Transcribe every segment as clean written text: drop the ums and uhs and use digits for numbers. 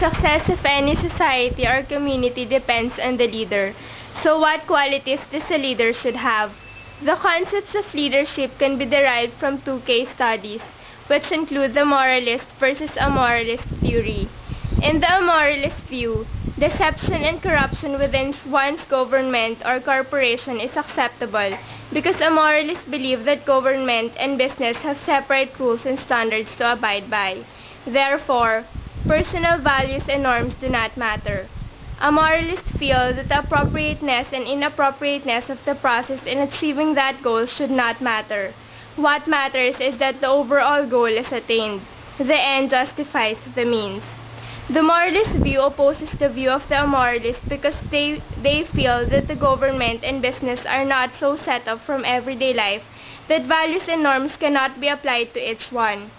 success of any society or community depends on the leader. So what qualities does a leader should have? The concepts of leadership can be derived from two case studies, which include the moralist versus amoralist theory. In the amoralist view, deception and corruption within one's government or corporation is acceptable because amoralists believe that government and business have separate rules and standards to abide by. Therefore, personal values and norms do not matter. Amoralists feel that the appropriateness and inappropriateness of the process in achieving that goal should not matter. What matters is that the overall goal is attained. The end justifies the means. The moralist view opposes the view of the amoralist because they feel that the government and business are not so set up from everyday life that values and norms cannot be applied to each one.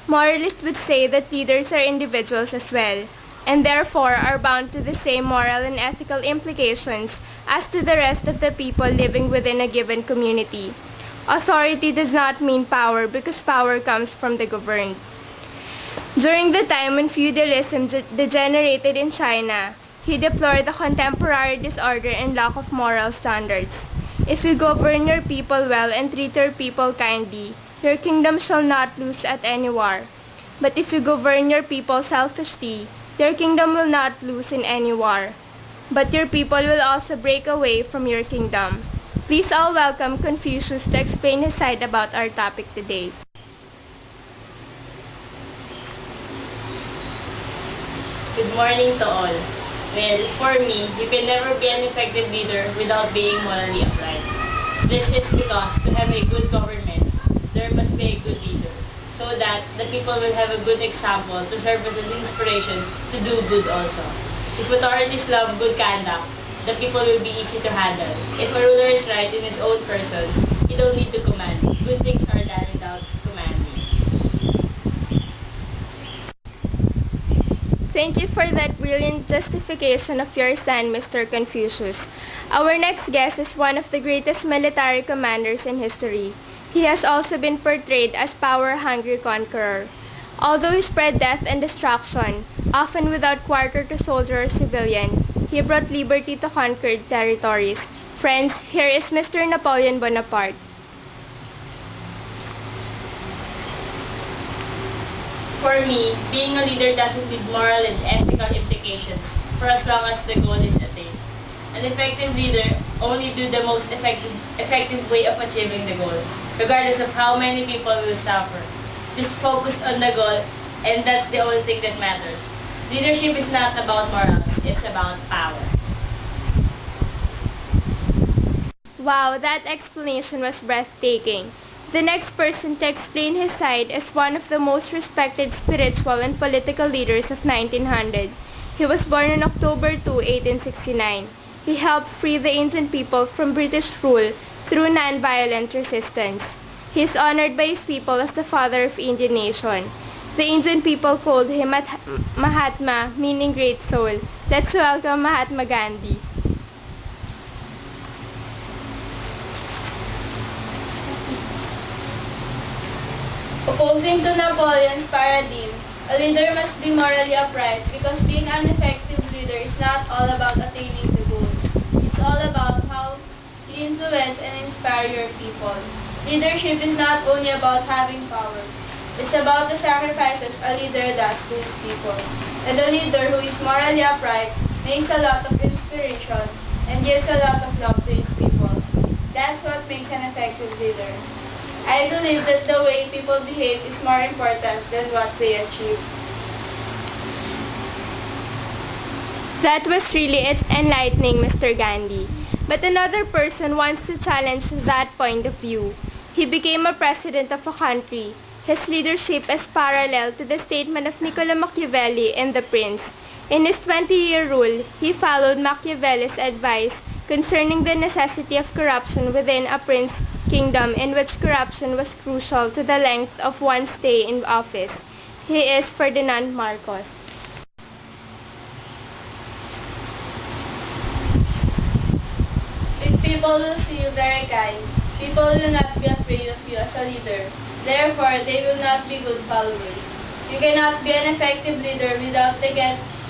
Moralists would say that leaders are individuals as well, and therefore are bound to the same moral and ethical implications as to the rest of the people living within a given community. Authority does not mean power because power comes from the governed. During the time when feudalism degenerated in China, he deplored the contemporary disorder and lack of moral standards. If you govern your people well and treat your people kindly, your kingdom shall not lose at any war. But if you govern your people selfishly, your kingdom will not lose in any war. But your people will also break away from your kingdom. Please all welcome Confucius to explain his side about our topic today. Good morning to all. Well, for me, you can never be an effective leader without being morally upright. This is because to have a good government, there must be a good leader, so that the people will have a good example to serve as an inspiration to do good also. If authorities love good conduct, the people will be easy to handle. If a ruler is right in his own person, he don't need to command. Good things are done without commanding. Thank you for that brilliant justification of your stand, Mr. Confucius. Our next guest is one of the greatest military commanders in history. He has also been portrayed as power-hungry conqueror. Although he spread death and destruction, often without quarter to soldier or civilian, he brought liberty to conquered territories. Friends, here is Mr. Napoleon Bonaparte. For me, being a leader doesn't need moral and ethical implications for as long as the goal is attained. An effective leader only do the most effective way of achieving the goal, regardless of how many people will suffer. Just focus on the goal, and that's the only thing that matters. Leadership is not about morals, it's about power. Wow, that explanation was breathtaking. The next person to explain his side is one of the most respected spiritual and political leaders of 1900. He was born on October 2, 1869. He helped free the ancient people from British rule through non-violent resistance. He is honored by his people as the father of Indian nation. The ancient people called him Mahatma, meaning great soul. Let's welcome Mahatma Gandhi. Opposing to Napoleon's paradigm, a leader must be morally upright because being an effective leader is not all about attaining the goals. It's all about how you influence and inspire your people. Leadership is not only about having power. It's about the sacrifices a leader does to his people. And a leader who is morally upright makes a lot of inspiration and gives a lot of love to his people. That's what makes an effective leader. I believe that the way people behave is more important than what they achieve. That was really enlightening, Mr. Gandhi. But another person wants to challenge that point of view. He became a president of a country. His leadership is parallel to the statement of Niccolo Machiavelli in The Prince. In his 20-year rule, he followed Machiavelli's advice concerning the necessity of corruption within a prince's kingdom in which corruption was crucial to the length of one's stay in office. He is Ferdinand Marcos. If people will see you very kind, people will not be afraid of you as a leader. Therefore, they will not be good followers. You cannot be an effective leader without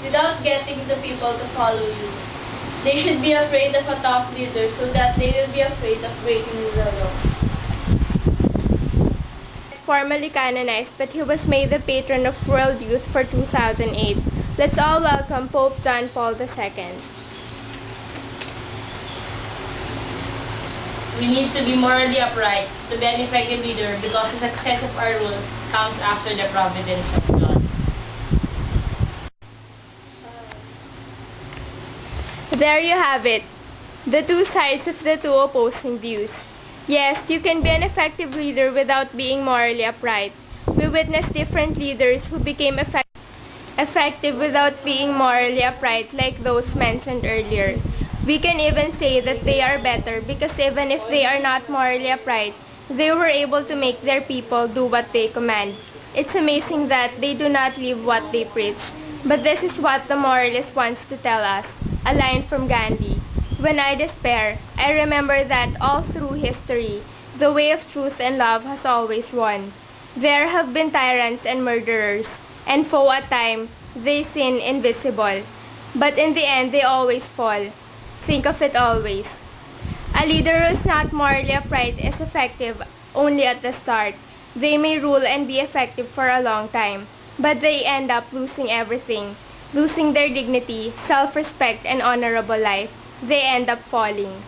without getting the people to follow you. They should be afraid of a tough leader so that they will be afraid of breaking the laws. Formally canonized, but he was made the patron of world youth for 2008. Let's all welcome Pope John Paul II. We need to be morally upright to be an effective leader because the success of our rule comes after the providence of God. There you have it, the two sides of the two opposing views. Yes, you can be an effective leader without being morally upright. We witnessed different leaders who became effective without being morally upright, like those mentioned earlier. We can even say that they are better because even if they are not morally upright, they were able to make their people do what they command. It's amazing that they do not live what they preach. But this is what the moralist wants to tell us. A line from Gandhi. When I despair, I remember that all through history, the way of truth and love has always won. There have been tyrants and murderers, and for a time, they sin invisible. But in the end, they always fall. Think of it always. A leader who is not morally upright is effective only at the start. They may rule and be effective for a long time, but they end up losing everything. Losing their dignity, self-respect, and honorable life. They end up falling.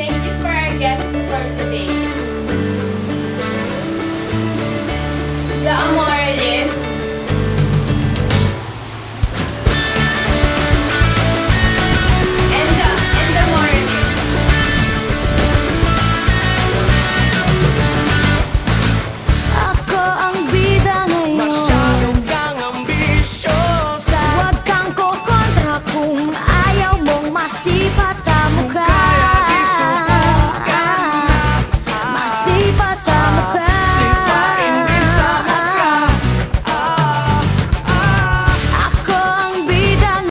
Thank you for our guest for today. The